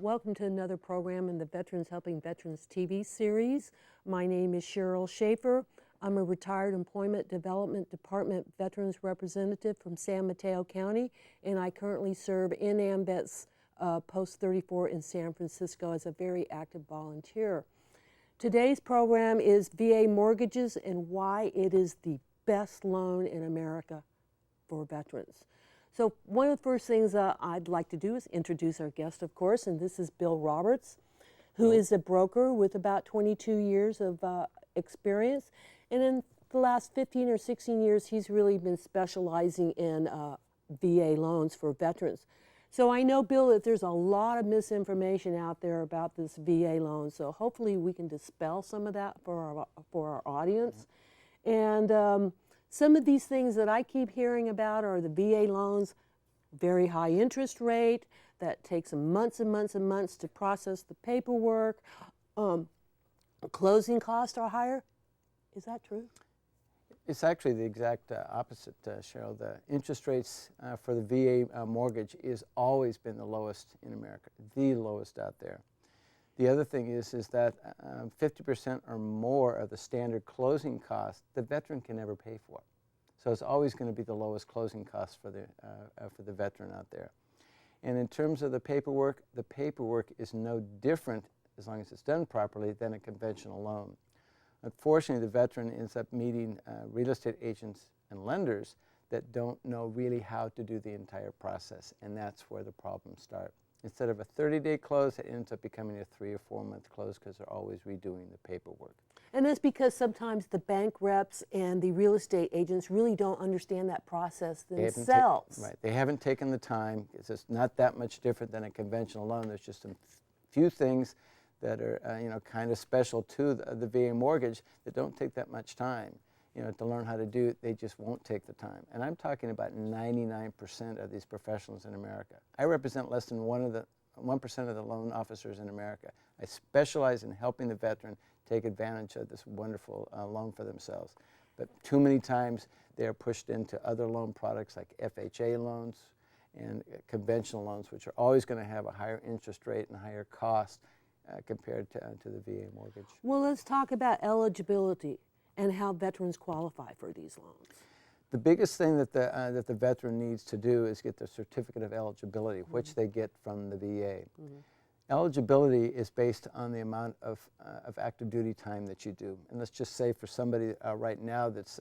Welcome to another program in the Veterans Helping Veterans TV series. My name is Cheryl Schaefer. I'm a retired Employment Development Department Veterans Representative from San Mateo County, and I currently serve in AMVETS Post 34 in San Francisco as a very active volunteer. Today's program is VA mortgages and why it is the best loan in America for veterans. So one of the first things I'd like to do is introduce our guest, of course, and this is Bill Roberts, who is a broker with about 22 years of experience. And in the last 15 or 16 years, he's really been specializing in VA loans for veterans. So I know, Bill, that there's a lot of misinformation out there about this VA loan. So hopefully we can dispel some of that for our audience. And some of these things that I keep hearing about are the VA loans, very high interest rate, that takes months and months and months to process the paperwork. Closing costs are higher. Is that true? It's actually the exact opposite, Cheryl. The interest rates for the VA mortgage has always been the lowest in America, the lowest out there. The other thing is that 50% or more of the standard closing costs the veteran can never pay for. So it's always going to be the lowest closing costs for the veteran out there. And in terms of the paperwork is no different, as long as it's done properly, than a conventional loan. Unfortunately, the veteran ends up meeting real estate agents and lenders that don't know really how to do the entire process, and that's where the problems start. Instead of a 30-day close, it ends up becoming a 3 or 4 month close because they're always redoing the paperwork. And that's because sometimes the bank reps and the real estate agents really don't understand that process themselves. Right, they haven't taken the time. It's just not that much different than a conventional loan. There's just a few things that are kind of special to the VA mortgage that don't take that much time. To learn how to do it, they just won't take the time. And I'm talking about 99% of these professionals in America. I represent less than 1% of the loan officers in America. I specialize in helping the veteran take advantage of this wonderful loan for themselves. But too many times they are pushed into other loan products like FHA loans and conventional loans, which are always going to have a higher interest rate and higher cost compared to the VA mortgage. Well, let's talk about eligibility and how veterans qualify for these loans. The biggest thing that the veteran needs to do is get the certificate of eligibility, which they get from the VA. Eligibility is based on the amount of active duty time that you do. And let's just say for somebody right now that's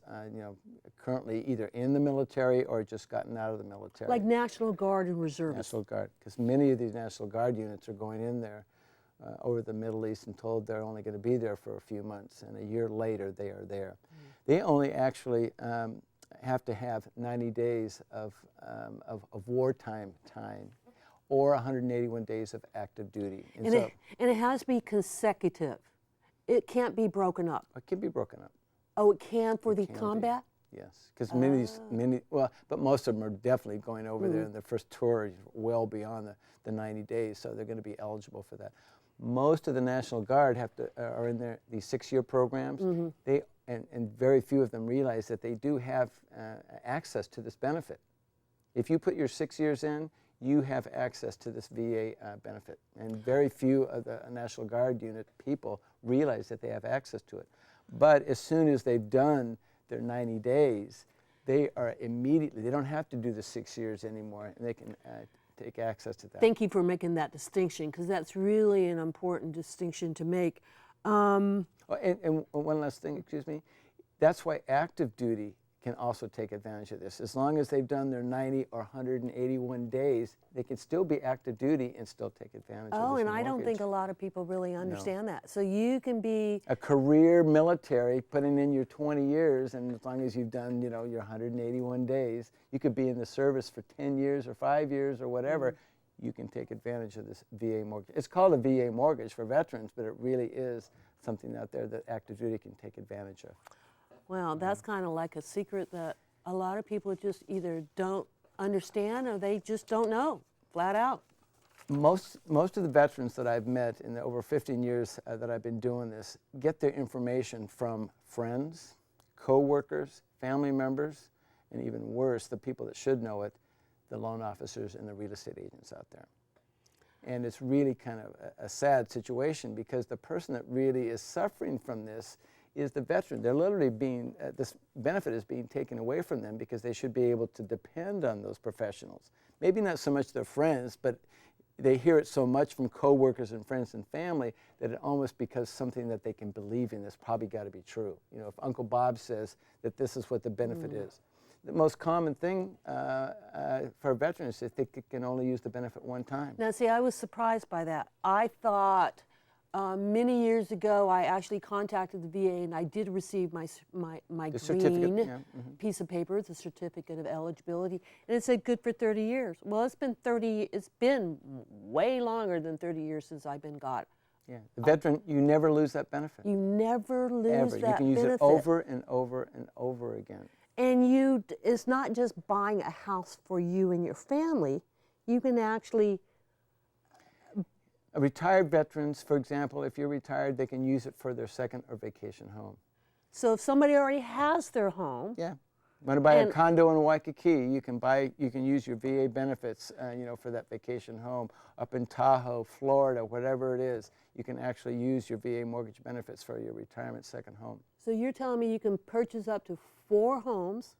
currently either in the military or just gotten out of the military. Like National Guard and reservists. National Guard, because many of these National Guard units are going in there over the Middle East and told they're only going to be there for a few months, and a year later they are there. They only actually have to have 90 days of wartime time or 181 days of active duty. And it has to be consecutive. It can't be broken up. It can be broken up. Oh, it can for the combat? Yes, because but most of them are definitely going over there, and their first tour is well beyond the 90 days, so they're going to be eligible for that. Most of the National Guard are in these 6-year programs. And very few of them realize that they do have access to this benefit. If you put your 6 years in, you have access to this VA benefit. And very few of the National Guard unit people realize that they have access to it. But as soon as they've done their 90 days, they don't have to do the 6 years anymore, and they can take access to that. Thank you for making that distinction, because that's really an important distinction to make. And one last thing, excuse me, that's why active duty can also take advantage of this. As long as they've done their 90 or 181 days, they can still be active duty and still take advantage of this Oh, and mortgage. I don't think a lot of people really understand that. So you can be a career military, putting in your 20 years, and as long as you've done, your 181 days, you could be in the service for 10 years or 5 years or whatever, you can take advantage of this VA mortgage. It's called a VA mortgage for veterans, but it really is something out there that active duty can take advantage of. Well, that's kind of like a secret that a lot of people just either don't understand or they just don't know, flat out. Most of the veterans that I've met in the over 15 years that I've been doing this get their information from friends, co-workers, family members, and even worse, the people that should know it, the loan officers and the real estate agents out there. And it's really kind of a sad situation, because the person that really is suffering from this is the veteran. They're literally being, this benefit is being taken away from them, because they should be able to depend on those professionals. Maybe not so much their friends, but they hear it so much from coworkers and friends and family that it almost becomes something that they can believe in. That's probably got to be true. You know, if Uncle Bob says that this is what the benefit is. The most common thing for a veteran is that they can only use the benefit one time. Now, see, I was surprised by that. I thought many years ago, I actually contacted the VA, and I did receive my The certificate, green yeah, piece of paper, the certificate of eligibility, and it said good for 30 years. Well, it's been way longer than 30 years since I've been got. Yeah, the veteran, you never lose that benefit. You never lose Ever. that You can use benefit. it over and over and over again. And it's not just buying a house for you and your family. You can actually, Retired veterans, for example, if you're retired, they can use it for their second or vacation home. so if somebody already has their home, Yeah. Want to buy a And- condo in Waikiki, you can use your VA benefits, for that vacation home. Up in Tahoe, Florida, whatever it is, you can actually use your VA mortgage benefits for your retirement second home. so you're telling me you can purchase up to 4 homes.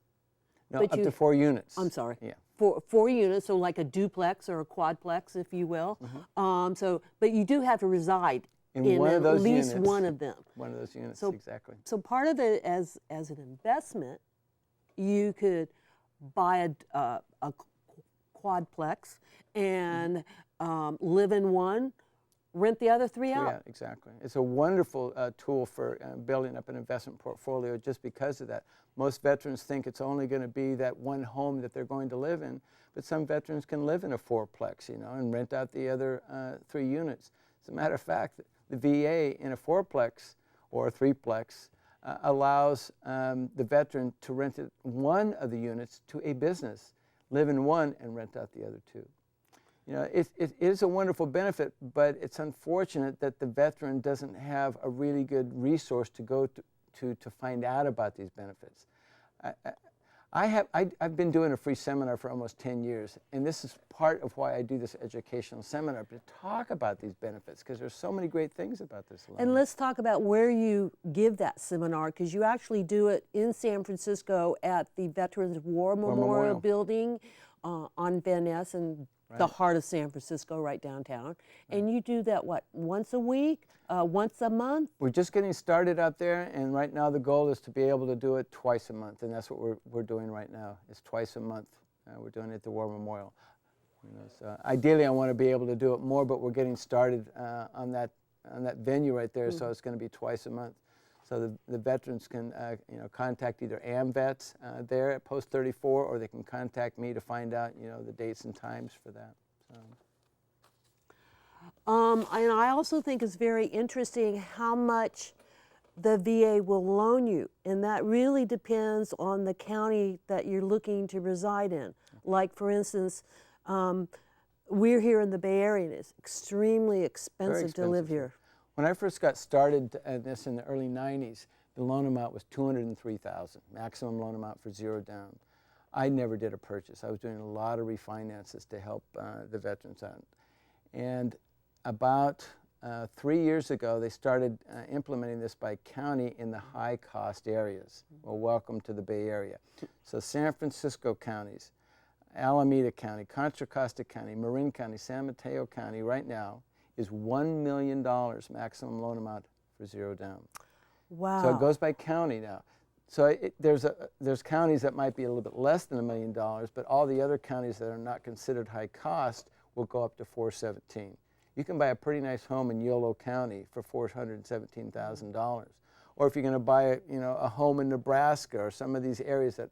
No, But up you- to 4 units. I'm sorry. Yeah. Four units, so like a duplex or a quadplex, if you will. But you do have to reside In one of at those least units. one of them. One of those units, So- exactly. So part of it, as an investment, you could buy a quadplex and live in one, rent the other 3 out. Yeah, exactly. It's a wonderful tool for building up an investment portfolio just because of that. Most veterans think it's only going to be that one home that they're going to live in, but some veterans can live in a 4-plex, and rent out the other 3 units. As a matter of fact, the VA in a 4-plex or a 3-plex allows the veteran to rent one of the units to a business, live in one and rent out the other 2. It is a wonderful benefit, but it's unfortunate that the veteran doesn't have a really good resource to go to find out about these benefits. I've been doing a free seminar for almost 10 years, and this is part of why I do this educational seminar, to talk about these benefits, because there's so many great things about this loan. And let's talk about where you give that seminar, because you actually do it in San Francisco at the Veterans War Memorial Memorial. Building on Van Ness in the heart of San Francisco, right downtown. And you do that, what, once a week, once a month? We're just getting started out there, and right now the goal is to be able to do it twice a month, and that's what we're doing right now. It's twice a month. We're doing it at the War Memorial. So ideally, I want to be able to do it more, but we're getting started on that venue right there. So it's going to be twice a month. So the veterans can contact either AMVETS there at Post 34, or they can contact me to find out the dates and times for that. So. And I also think it's very interesting how much the VA will loan you, and that really depends on the county that you're looking to reside in. Like, for instance, we're here in the Bay Area, and it's extremely expensive to live here. When I first got started in this in the early 90s, the loan amount was $203,000, maximum loan amount for 0 down. I never did a purchase. I was doing a lot of refinances to help the veterans out. And about 3 years ago, they started implementing this by county in the high-cost areas. Well, welcome to the Bay Area. So San Francisco counties, Alameda County, Contra Costa County, Marin County, San Mateo County right now is $1 million maximum loan amount for 0 down. Wow. So it goes by county now. So there's counties that might be a little bit less than $1 million, but all the other counties that are not considered high cost will go up to $417,000. You can buy a pretty nice home in Yolo County for $417,000. Or if you're going to buy a home in Nebraska or some of these areas that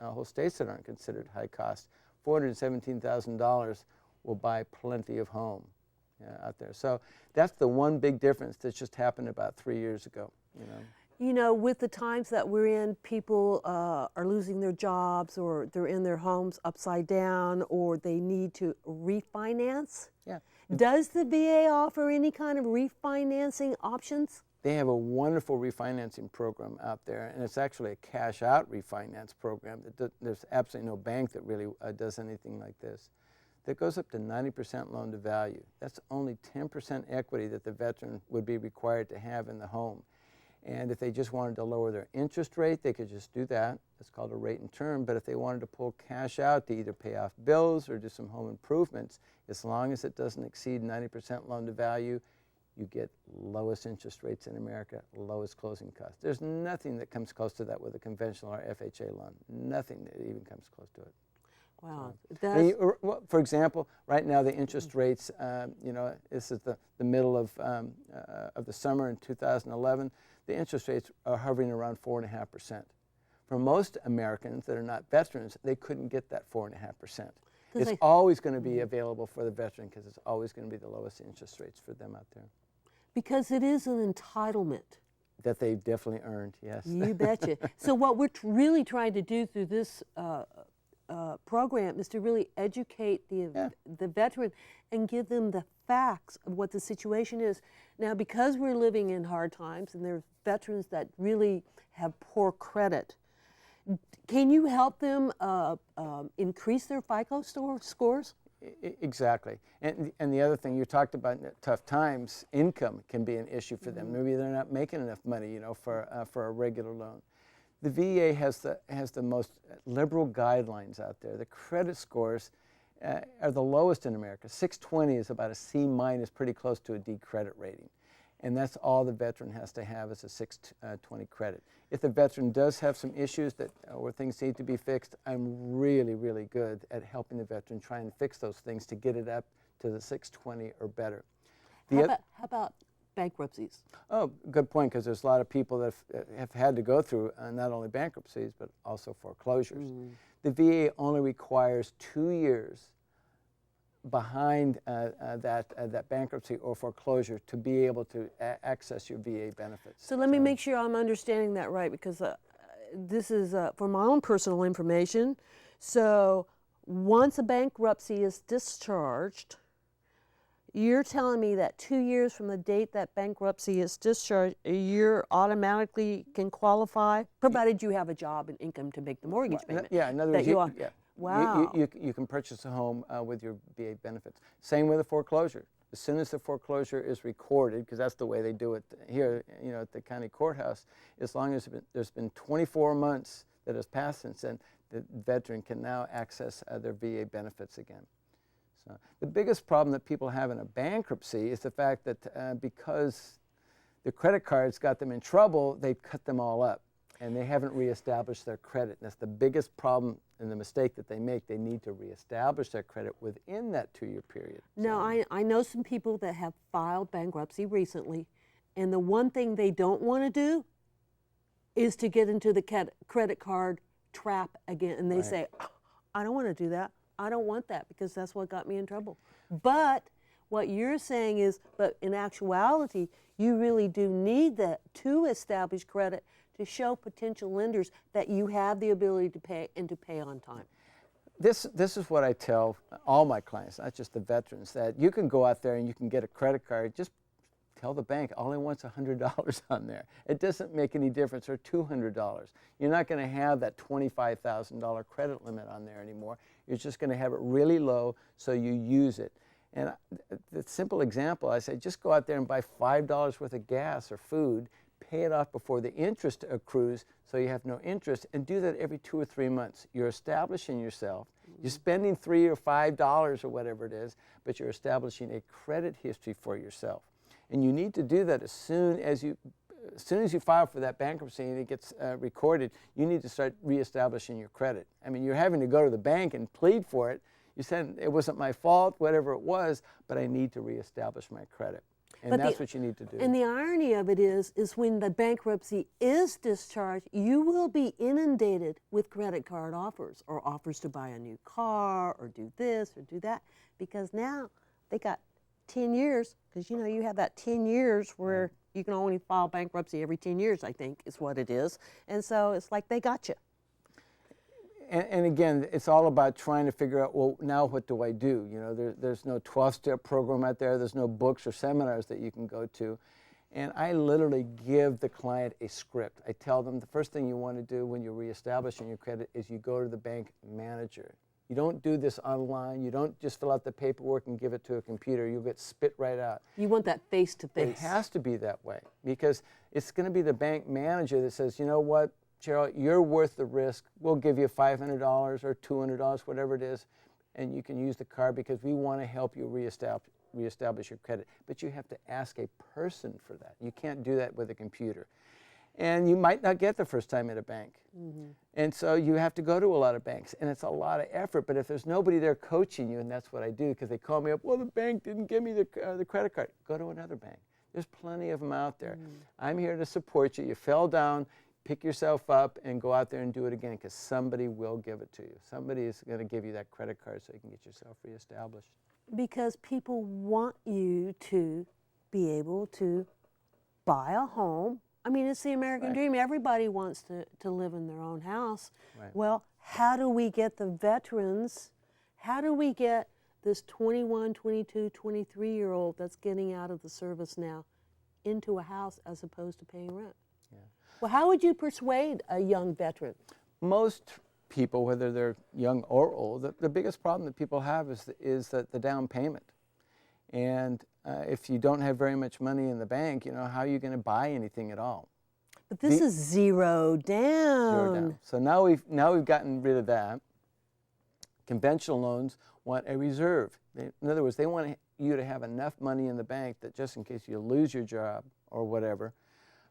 whole states that aren't considered high cost, $417,000 will buy plenty of home out there. So that's the one big difference that's just happened about 3 years ago. With the times that we're in, people are losing their jobs, or they're in their homes upside down, or they need to refinance. Yeah. Does the VA offer any kind of refinancing options? They have a wonderful refinancing program out there, and it's actually a cash-out refinance program. There's absolutely no bank that really does anything like this. that goes up to 90% loan to value. That's only 10% equity that the veteran would be required to have in the home. And if they just wanted to lower their interest rate, they could just do that. It's called a rate and term. But if they wanted to pull cash out to either pay off bills or do some home improvements, as long as it doesn't exceed 90% loan to value, you get lowest interest rates in America, lowest closing costs. There's nothing that comes close to that with a conventional or FHA loan. Nothing that even comes close to it. Wow. I mean, for example, right now the interest rates, you know, this is the middle of the summer in 2011, the interest rates are hovering around 4.5%. For most Americans that are not veterans, they couldn't get that 4.5%. It's always going to be available for the veteran because it's always going to be the lowest interest rates for them out there. Because it is an entitlement. That they've definitely earned, yes. You betcha. So what we're really trying to do through this program is to really educate the veteran and give them the facts of what the situation is. Now, because we're living in hard times and there's veterans that really have poor credit, can you help them increase their FICO scores? Exactly. And the other thing, you talked about in tough times, income can be an issue for them. Maybe they're not making enough money, you know, for a regular loan. The VA has the most liberal guidelines out there. The credit scores are the lowest in America. 620 is about a C minus, pretty close to a D credit rating. And that's all the veteran has to have is a 620 credit. If the veteran does have some issues where things need to be fixed, I'm really, really good at helping the veteran try and fix those things to get it up to the 620 or better. How about bankruptcies? Oh, good point, because there's a lot of people that have had to go through not only bankruptcies, but also foreclosures. The VA only requires 2 years behind that bankruptcy or foreclosure to be able to access your VA benefits. So let me make sure I'm understanding that right, because this is for my own personal information. So once a bankruptcy is discharged, you're telling me that 2 years from the date that bankruptcy is discharged, you automatically can qualify, provided you have a job and income to make the mortgage payment. Yeah, in other words, Wow. You can purchase a home with your VA benefits. Same with a foreclosure. As soon as the foreclosure is recorded, because that's the way they do it here, you know, at the county courthouse, as long as there's been 24 months that has passed since then, the veteran can now access their VA benefits again. So the biggest problem that people have in a bankruptcy is the fact that because the credit cards got them in trouble, they cut them all up, and they haven't reestablished their credit. And that's the biggest problem and the mistake that they make. They need to reestablish their credit within that 2-year period. Now, I know some people that have filed bankruptcy recently, and the one thing they don't want to do is to get into the credit card trap again. And they say, oh, I don't want to do that. I don't want that because that's what got me in trouble. But what you're saying is, but in actuality, you really do need that to establish credit to show potential lenders that you have the ability to pay and to pay on time. This is what I tell all my clients, not just the veterans, that you can go out there and you can get a credit card. Just tell the bank all he wants $100 on there. It doesn't make any difference, or $200. You're not going to have that $25,000 credit limit on there anymore. You're just going to have it really low so you use it. And the simple example, I say just go out there and buy $5 worth of gas or food, pay it off before the interest accrues so you have no interest, and do that every 2 or 3 months. You're establishing yourself. You're spending $3 or $5 or whatever it is, but you're establishing a credit history for yourself. And you need to do that as soon as you file for that bankruptcy and it gets recorded. You need to start reestablishing your credit. I mean, you're having to go to the bank and plead for it. You said it wasn't my fault, whatever it was, but I need to reestablish my credit. And that's what you need to do. And the irony of it is when the bankruptcy is discharged, you will be inundated with credit card offers, or offers to buy a new car or do this or do that, because now they got 10 years, because you know you have that 10 years where you can only file bankruptcy every 10 years, I think is what it is. And so it's like they got you. And again, it's all about trying to figure out, well, now what do I do? You know, there's no 12-step program out there. There's no books or seminars that you can go to. And I literally give the client a script. I tell them the first thing you want to do when you're reestablishing your credit is you go to the bank manager. You don't do this online. You don't just fill out the paperwork and give it to a computer. You'll get spit right out. You want that face to It face. has to be that way because it's going to be the bank manager that says, you know what, Cheryl, you're worth the risk. We'll give you $500 or $200, whatever it is, and you can use the card because we want to help you reestablish your credit. But you have to ask a person for that. You can't do that with a computer. And you might not get the first time at a bank. And so you have to go to a lot of banks, and it's a lot of effort. But if there's nobody there coaching you, and that's what I do, because they call me up, well, the bank didn't give me the credit card. Go to another bank. There's plenty of them out there. I'm here to support you. You fell down, pick yourself up, and go out there and do it again, because somebody will give it to you. Somebody is going to give you that credit card so you can get yourself reestablished. Because people want you to be able to buy a home. I mean, it's the American dream. Everybody wants to live in their own house. Right. Well, how do we get the veterans, how do we get this 21, 22, 23-year-old that's getting out of the service now into a house as opposed to paying rent? Yeah. Well, how would you persuade a young veteran? Most people, whether they're young or old, the biggest problem that people have is the down payment. And if you don't have very much money in the bank, you know, how are you going to buy anything at all? But this is zero down. Zero down. So now we've gotten rid of that. Conventional loans want a reserve. In other words, they want you to have enough money in the bank that just in case you lose your job or whatever,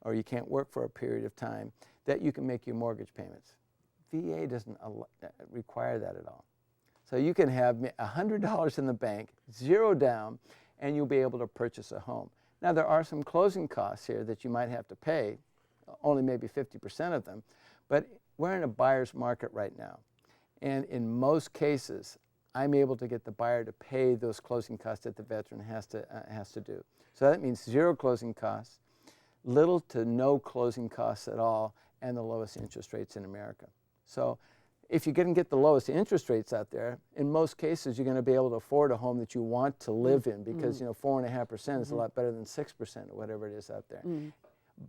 or you can't work for a period of time, that you can make your mortgage payments. VA doesn't require that at all. So you can have $100 in the bank, zero down, and you'll be able to purchase a home. Now there are some closing costs here that you might have to pay, only maybe 50% of them, but we're in a buyer's market right now. And in most cases, I'm able to get the buyer to pay those closing costs that the veteran has to do. So that means zero closing costs, little to no closing costs at all, and the lowest interest rates in America. So if you can get the lowest interest rates out there, in most cases you're going to be able to afford a home that you want to live in because you know 4.5% is a lot better than 6% or whatever it is out there.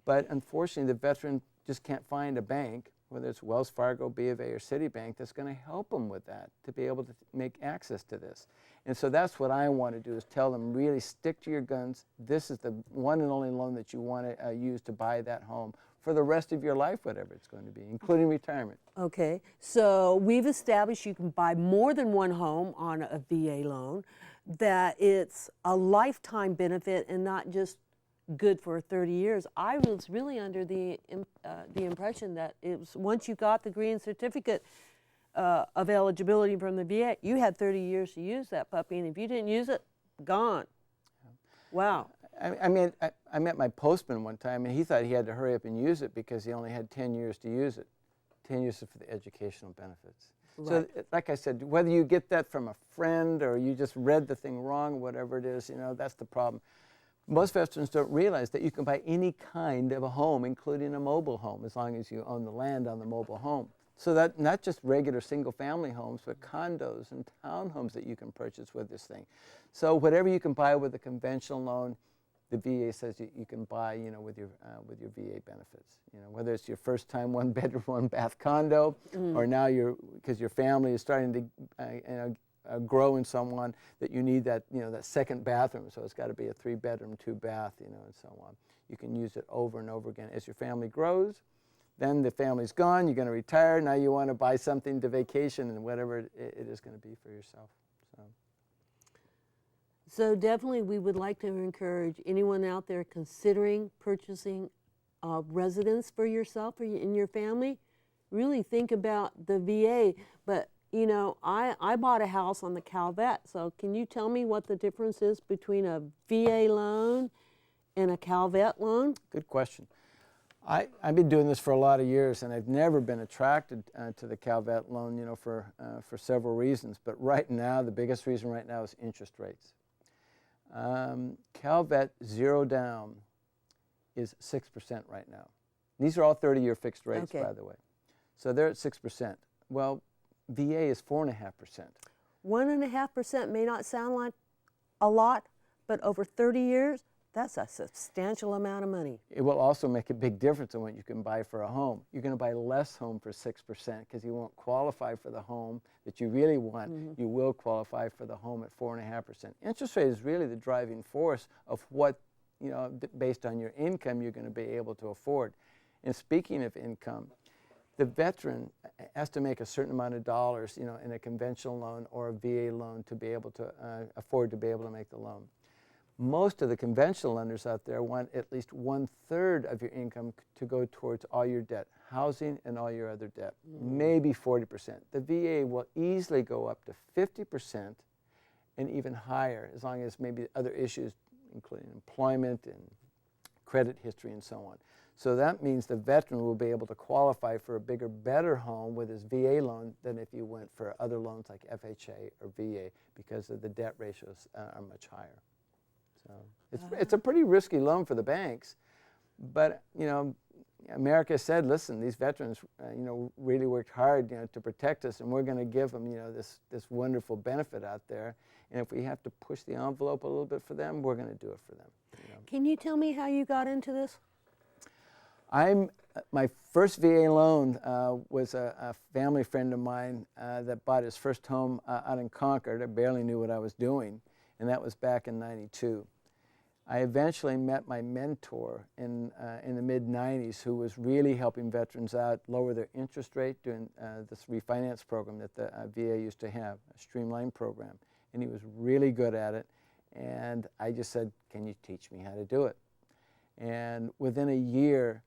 But unfortunately, the veteran just can't find a bank, whether it's Wells Fargo, B of A, or Citibank, that's going to help them with that to be able to make access to this. And so that's what I want to do is tell them really stick to your guns. This is the one and only loan that you want to use to buy that home for the rest of your life, whatever it's going to be, including retirement. Okay, so we've established you can buy more than one home on a VA loan, that it's a lifetime benefit and not just good for 30 years. I was really under the impression that it was once you got the green certificate of eligibility from the VA, you had 30 years to use that puppy, and if you didn't use it, gone. Wow. I met my postman one time, and he thought he had to hurry up and use it because he only had 10 years to use it. 10 years for the educational benefits. Right. So, like I said, whether you get that from a friend or you just read the thing wrong, whatever it is, you know, that's the problem. Most veterans don't realize that you can buy any kind of a home, including a mobile home, as long as you own the land on the mobile home. So that not just regular single-family homes, but condos and townhomes that you can purchase with this thing. So whatever you can buy with a conventional loan, the VA says you can buy, you know, with your VA benefits. You know, whether it's your first-time one-bedroom, one-bath condo, or now because your family is starting to grow in someone that you need that, you know, that second bathroom. So it's got to be a 3-bedroom, 2-bath, you know, and so on. You can use it over and over again as your family grows. Then the family's gone. You're going to retire. Now you want to buy something to vacation and whatever it is going to be for yourself. So definitely we would like to encourage anyone out there considering purchasing a residence for yourself or in your family, really think about the VA. But, you know, I bought a house on the Calvet, so can you tell me what the difference is between a VA loan and a Calvet loan? Good question. I've been doing this for a lot of years, and I've never been attracted to the Calvet loan, you know, for several reasons. But right now, the biggest reason right now is interest rates. Calvet zero down is 6% right now. These are all 30-year fixed rates, by the way. So they're at 6%. Well, VA is 4.5%. 1.5% may not sound like a lot, but over 30 years, That's a substantial amount of money. It will also make a big difference in what you can buy for a home. You're going to buy less home for 6% because you won't qualify for the home that you really want. You will qualify for the home at 4.5%. Interest rate is really the driving force of what, based on your income, you're going to be able to afford. And speaking of income, the veteran has to make a certain amount of dollars, in a conventional loan or a VA loan to be able to afford to be able to make the loan. Most of the conventional lenders out there want at least 1/3 of your income to go towards all your debt, housing and all your other debt, maybe 40%. The VA will easily go up to 50% and even higher, as long as maybe other issues, including employment and credit history and so on. So that means the veteran will be able to qualify for a bigger, better home with his VA loan than if you went for other loans like FHA or VA, because of the debt ratios are much higher. So it's a pretty risky loan for the banks, but America said, listen, these veterans really worked hard to protect us, and we're going to give them this wonderful benefit out there, and if we have to push the envelope a little bit for them, we're going to do it for them. Can you tell me how you got into this? My first VA loan was a family friend of mine that bought his first home out in Concord. I barely knew what I was doing, and that was back in '92. I eventually met my mentor in the mid-'90s, who was really helping veterans out lower their interest rate during this refinance program that the VA used to have, a streamlined program. And he was really good at it. And I just said, can you teach me how to do it? And within a year,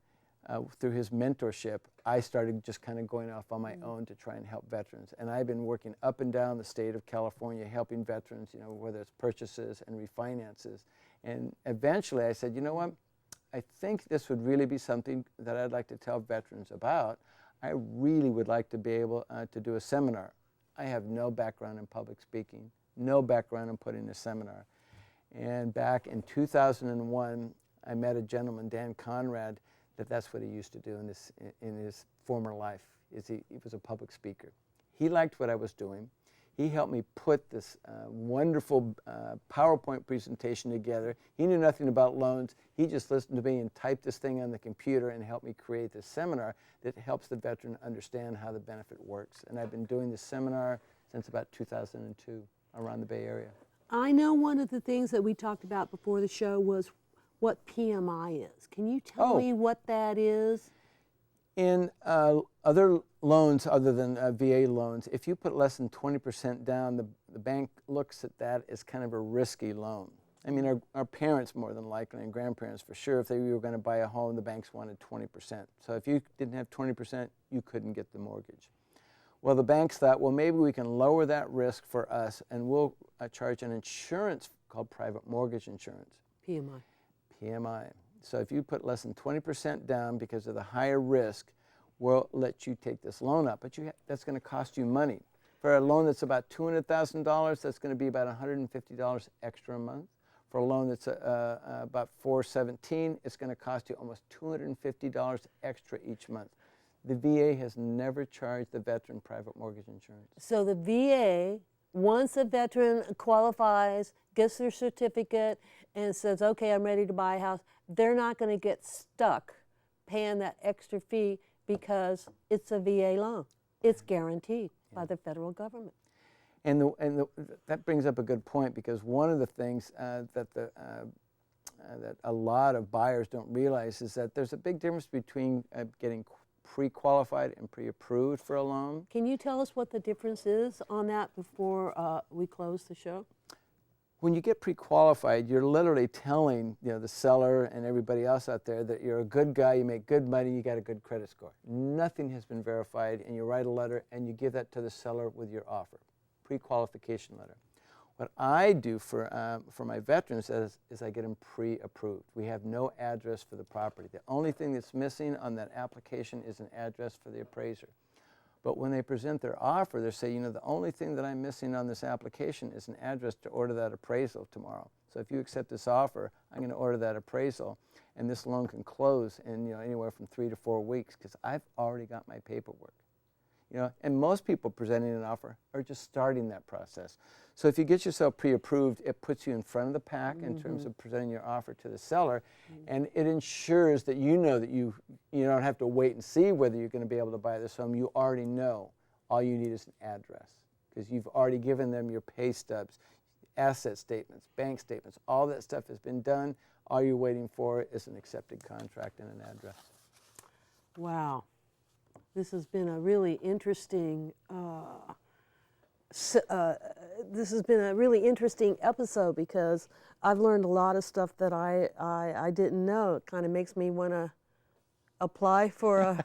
through his mentorship, I started just kind of going off on my own to try and help veterans. And I've been working up and down the state of California helping veterans, whether it's purchases and refinances. And eventually I said, you know what, I think this would really be something that I'd like to tell veterans about. I really would like to be able to do a seminar. I have no background in public speaking, no background in putting a seminar. And back in 2001, I met a gentleman, Dan Conrad, that's what he used to do in his former life. He was a public speaker. He liked what I was doing. He helped me put this wonderful PowerPoint presentation together. He knew nothing about loans. He just listened to me and typed this thing on the computer and helped me create this seminar that helps the veteran understand how the benefit works. And I've been doing this seminar since about 2002 around the Bay Area. I know one of the things that we talked about before the show was what PMI is. Can you tell me what that is? In other loans other than VA loans, if you put less than 20% down, the bank looks at that as kind of a risky loan. I mean, our parents more than likely, and grandparents for sure, if they were going to buy a home, the banks wanted 20%. So if you didn't have 20%, you couldn't get the mortgage. Well, the banks thought, well, maybe we can lower that risk for us, and we'll charge an insurance called private mortgage insurance. PMI. PMI. So if you put less than 20% down because of the higher risk, we'll let you take this loan up. But that's going to cost you money. For a loan that's about $200,000, that's going to be about $150 extra a month. For a loan that's about $417,000, it's going to cost you almost $250 extra each month. The VA has never charged the veteran private mortgage insurance. So the VA, once a veteran qualifies, gets their certificate, and says, okay, I'm ready to buy a house, they're not going to get stuck paying that extra fee because it's a VA loan. It's guaranteed by the federal government. And that brings up a good point, because one of the things that a lot of buyers don't realize is that there's a big difference between getting pre-qualified and pre-approved for a loan. Can you tell us what the difference is on that before we close the show? When you get pre-qualified, you're literally telling the seller and everybody else out there that you're a good guy, you make good money, you got a good credit score. Nothing has been verified, and you write a letter and you give that to the seller with your offer, pre-qualification letter. What I do for my veterans is I get them pre-approved. We have no address for the property. The only thing that's missing on that application is an address for the appraiser. But when they present their offer, they say, the only thing that I'm missing on this application is an address to order that appraisal tomorrow. So if you accept this offer, I'm going to order that appraisal, and this loan can close in anywhere from 3 to 4 weeks, because I've already got my paperwork. You know, and most people presenting an offer are just starting that process. So if you get yourself pre-approved, it puts you in front of the pack in terms of presenting your offer to the seller, and it ensures that you know that you don't have to wait and see whether you're going to be able to buy this home. You already know. All you need is an address, because you've already given them your pay stubs, asset statements, bank statements. All that stuff has been done. All you're waiting for is an accepted contract and an address. Wow. This has been a really interesting episode, because I've learned a lot of stuff that I didn't know. It kind of makes me want to apply for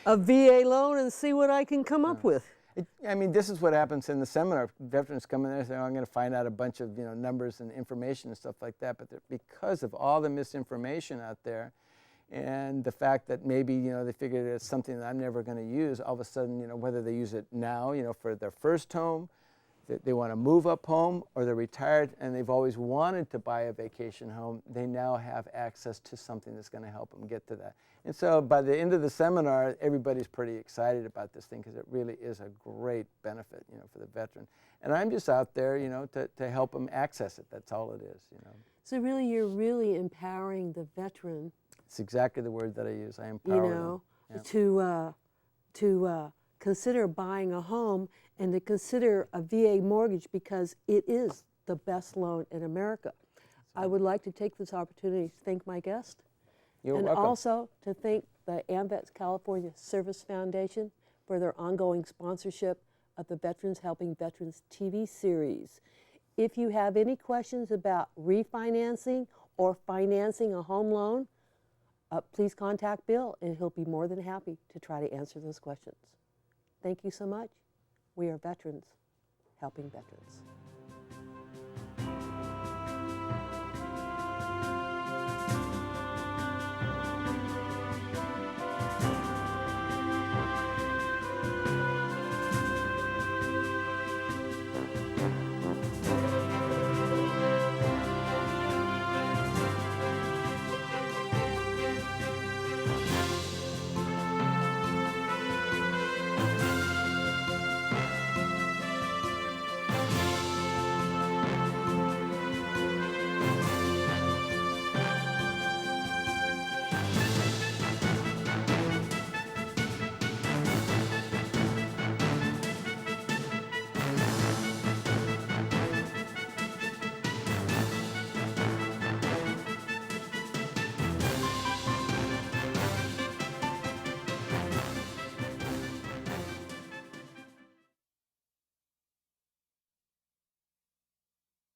a VA loan and see what I can come up with. I mean, this is what happens in the seminar. Veterans come in there and say, oh, I'm going to find out a bunch of numbers and information and stuff like that. But because of all the misinformation out there, and the fact that maybe they figured it's something that I'm never going to use, all of a sudden, whether they use it now, for their first home, they want to move up home, or they're retired and they've always wanted to buy a vacation home, they now have access to something that's going to help them get to that. And so by the end of the seminar, everybody's pretty excited about this thing, because it really is a great benefit, for the veteran. And I'm just out there, to help them access it. That's all it is, So really, you're really empowering the veteran. It's exactly the word that I use. I empower them. To consider buying a home and to consider a VA mortgage, because it is the best loan in America. I would like to take this opportunity to thank my guest. You're and welcome. Also to thank the AMVETS California Service Foundation for their ongoing sponsorship of the Veterans Helping Veterans TV series. If you have any questions about refinancing or financing a home loan, please contact Bill, and he'll be more than happy to try to answer those questions. Thank you so much. We are veterans helping veterans.